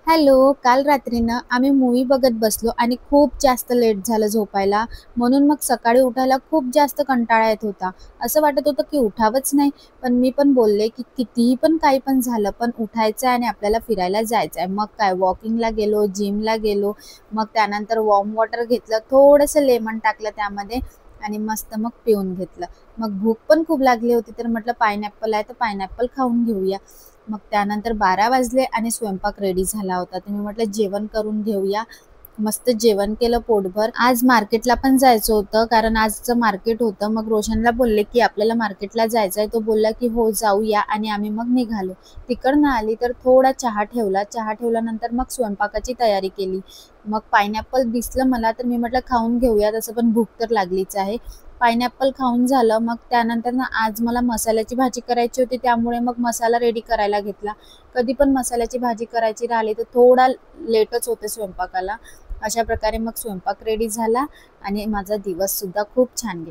Hello, काल रात्री ना आम्ही मूव्ही बघत बसलो आणि खूप जास्त लेट झालं झोपायला. म्हणून मग सकाळी उठायला खूप जास्त कंटाळा येत होता. असं वाटत होतं की उठावंच नाही. पण मी पण बोलले की कितीही पण काही पण झालं, पण उठायचं आहे आणि आपल्याला फिरायला जायचं आहे. मग काय वॉकिंगला गेलो, जिमला गेलो. मग त्यानंतर वॉर्म वॉटर घेतलं, थोडंसं लेमन टाकलं त्यामध्ये आणि मस्त मग पिऊन घेतलं. मग भूक पण खूप लागली होती, तर म्हटलं पाईनॲपल आहे, तर पाईनॲपल खाऊन घेऊया. मग त्यानंतर 12 वाजले आणि स्वयंपाक रेडी झाला होता. तर मी म्हटलं जेवण करून घेऊया. मस्त जेवण केलं पोटभर. आज मार्केटला पण जायचं होतं, कारण आजचं मार्केट होतं. मग रोशनला बोलले, की आपल्याला मार्केटला जायचं आहे. तो बोलला, की "हो, जाऊया" आणि आम्ही मग निघालो. तिकडनं आली तर थोडा चहा ठेवला. चहा ठेवल्यानंतर मग स्वयंपाकाची तयारी केली. मग पाईनॲपल दिसलं मला, तर मी म्हटलं खाऊन घेऊया. तसं पण भूक तर लागलीच आहे. पाईनॲपल खाऊन झालं. मग त्यानंतर ना आज मला मसाल्याची भाजी करायची होती, त्यामुळे मग मसाला रेडी करायला घेतला. कधी पण मसाल्याची भाजी करायची राहिली तर थोडा लेटच होते स्वयंपाकाला. अशा प्रकारे मग स्वयंपाक रेडी झाला आणि माझा दिवससुद्धा खूप छान गेला.